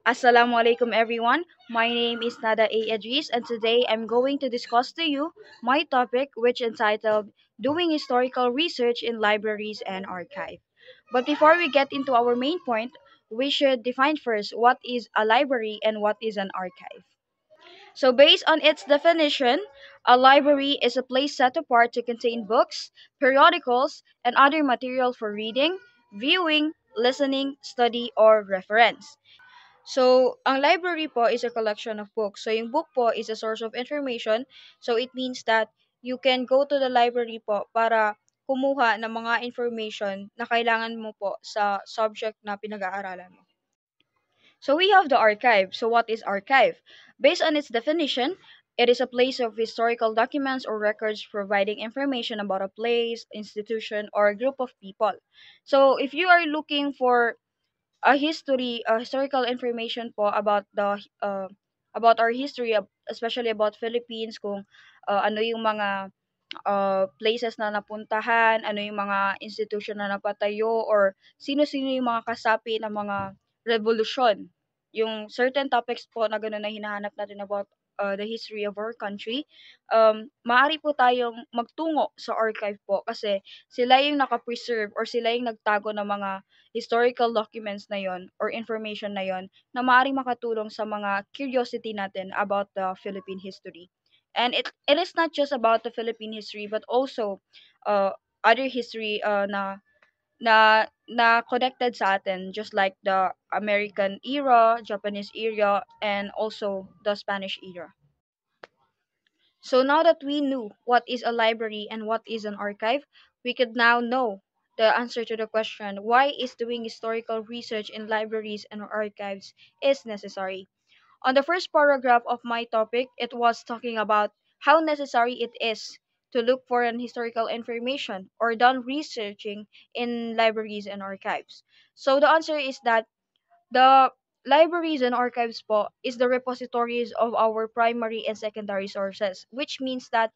Assalamualaikum everyone. My name is Nada A. Idris and today I'm going to discuss to you my topic which entitled Doing Historical Research in Libraries and Archive. But before we get into our main point, we should define first what is a library and what is an archive. So based on its definition, a library is a place set apart to contain books, periodicals, and other material for reading, viewing, listening, study, or reference. So, ang library po is a collection of books. So, yung book po is a source of information. So, it means that you can go to the library po para kumuha ng mga information na kailangan mo po sa subject na pinag-aaralan mo. So, we have the archive. So, what is archive? Based on its definition, it is a place of historical documents or records providing information about a place, institution, or a group of people. So, if you are looking for historical information po about our history, especially about Philippines, kung ano yung mga places na napuntahan, ano yung mga institution na napatayo, or sino-sino yung mga kasapi ng mga revolusyon. Yung certain topics po na gano'n na hinahanap natin about the history of our country, maaari po tayong magtungo sa archive po kasi sila yung nakapreserve or sila yung nagtago ng mga historical documents na yon or information na yon na maaaring makatulong sa mga curiosity natin about the Philippine history. And it is not just about the Philippine history but also uh, other history na connected sa atin, just like the American era, Japanese era, and also the Spanish era. So now that we knew what is a library and what is an archive, we could now know the answer to the question why is doing historical research in libraries and archives is necessary. On the first paragraph of my topic, it was talking about how necessary it is to look for an historical information or done researching in libraries and archives. So the answer is that the libraries and archives po is the repositories of our primary and secondary sources, which means that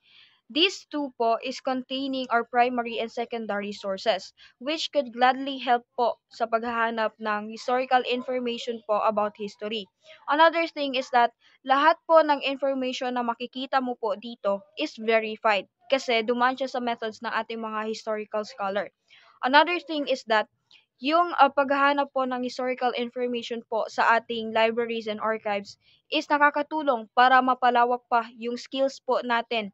these two po is containing our primary and secondary sources, which could gladly help po sa paghahanap ng historical information po about history. Another thing is that lahat po ng information na makikita mo po dito is verified kasi dumaan siya sa methods ng ating mga historical scholar. Another thing is that yung paghahanap po ng historical information po sa ating libraries and archives is nakakatulong para mapalawak pa yung skills po natin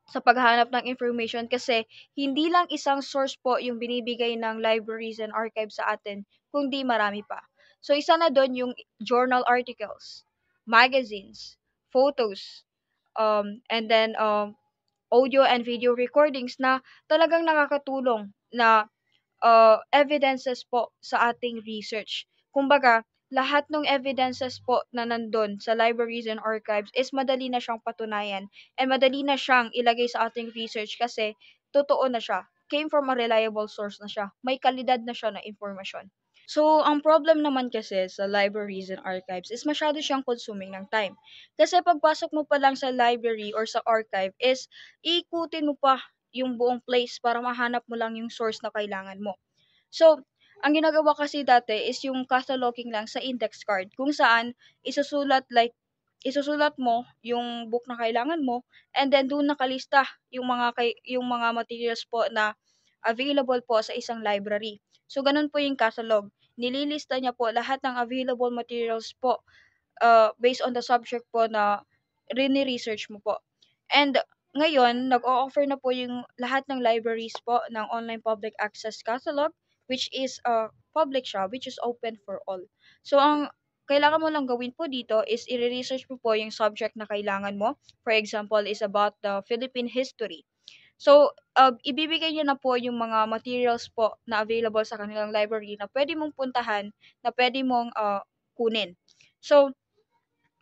sa paghahanap ng information kasi hindi lang isang source po yung binibigay ng libraries and archives sa atin, kundi marami pa. So isa na doon yung journal articles, magazines, photos, and then audio and video recordings na talagang nakakatulong na evidences po sa ating research. Kumbaga, lahat ng evidences po na nandun sa libraries and archives is madali na siyang patunayan and madali na siyang ilagay sa ating research kasi totoo na siya. Came from a reliable source na siya. May kalidad na siya na informasyon. So, ang problem naman kasi sa libraries and archives is masyado siyang consuming ng time. Kasi pagpasok mo pa lang sa library or sa archive is iikutin mo pa yung buong place para mahanap mo lang yung source na kailangan mo. So, ang ginagawa kasi dati is yung cataloging lang sa index card kung saan isusulat mo yung book na kailangan mo and then doon nakalista yung mga materials po na available po sa isang library. So, ganun po yung catalog. Nililista niya po lahat ng available materials po based on the subject po na rini-research mo po. And ngayon, nag-o-offer na po yung lahat ng libraries po ng online public access catalog which is public siya, which is open for all. So, ang kailangan mo lang gawin po dito is i-research mo po yung subject na kailangan mo. For example, is about the Philippine history. So, ibibigay niyo na po yung mga materials po na available sa kanilang library na pwede mong puntahan, na pwede mong kunin. So,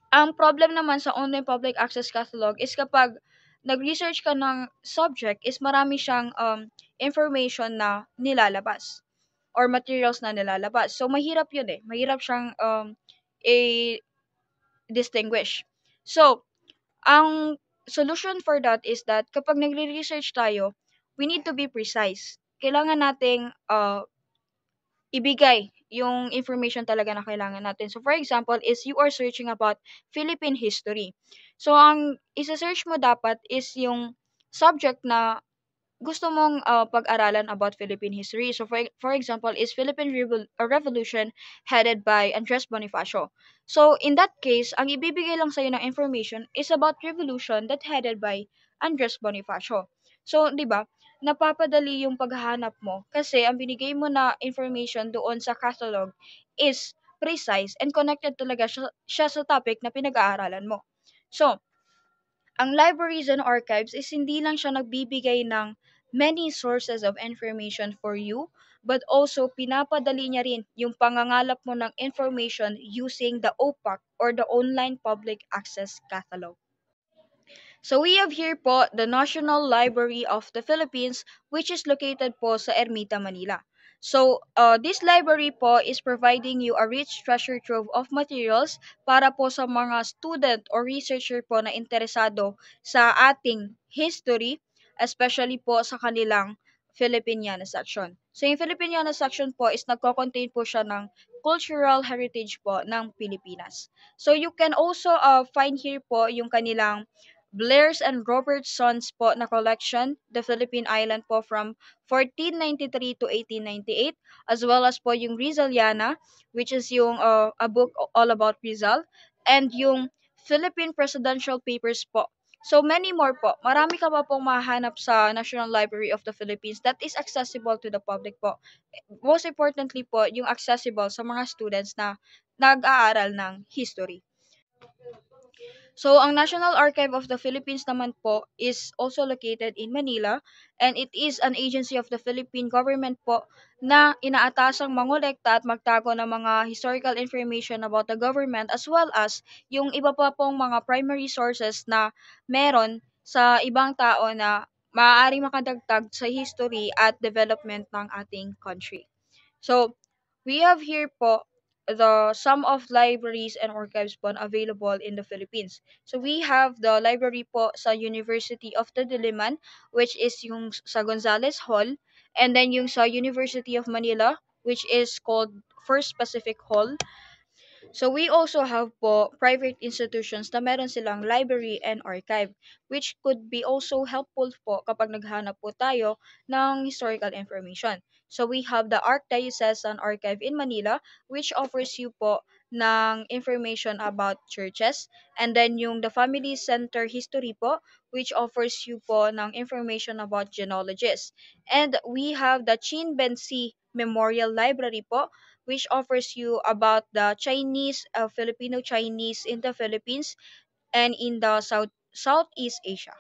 ang problem naman sa online public access catalog is kapag nag-research ka ng subject is marami siyang information na nilalabas or materials na nilalabas. So, mahirap yun eh. Mahirap siyang i-distinguish. So, ang solution for that is that kapag nagre-research tayo, we need to be precise. Kailangan nating ibigay yung information talaga na kailangan natin. So for example is you are searching about Philippine history. So ang isa-search mo dapat is yung subject na gusto mong pag-aralan about Philippine history. So for example is Philippine Revolution headed by Andres Bonifacio. So in that case, ang ibibigay lang sa'yo ng information is about revolution that headed by Andres Bonifacio. So 'di ba? Napapadali yung paghahanap mo kasi ang binigay mo na information doon sa catalog is precise and connected talaga siya sa topic na pinag-aaralan mo. So, ang libraries and archives is hindi lang siya nagbibigay ng many sources of information for you, but also pinapadali niya rin yung pangangalap mo ng information using the OPAC or the Online Public Access Catalog. So we have here po the National Library of the Philippines, which is located po sa Ermita, Manila. So this library po is providing you a rich treasure trove of materials para po sa mga student or researcher po na interesado sa ating history, especially po sa kanilang Filipiniana section. So yung Filipiniana section po is nagko-contain po siya ng cultural heritage po ng Pilipinas. So you can also find here po yung kanilang Blair's and Robertson's po na collection, The Philippine Island po from 1493 to 1898, as well as po yung Rizaliana, which is yung a book all about Rizal, and yung Philippine Presidential Papers po. So many more po. Marami ka pa pong mahanap sa National Library of the Philippines that is accessible to the public po. Most importantly po, yung accessible sa mga students na nag-aaral ng history. So, ang National Archive of the Philippines naman po is also located in Manila, and it is an agency of the Philippine government po na inaatasang mangolekta at magtago ng mga historical information about the government as well as yung iba pa pong mga primary sources na meron sa ibang tao na maaaring makadagdag sa history at development ng ating country. So, we have here po the sum of libraries and archives po available in the Philippines. So, we have the library po sa University of the Diliman, which is yung sa Gonzales Hall, and then yung sa University of Manila, which is called First Pacific Hall. So we also have po private institutions na meron silang library and archive, which could be also helpful po kapag naghanap po tayo ng historical information. So we have the Archdiocesan Archive in Manila, which offers you po ng information about churches, and then yung the Family Center History po, which offers you po ng information about genealogies. And we have the Chin Bensi Memorial Library po, which offers you about the Chinese, Filipino Chinese in the Philippines and in the Southeast Asia.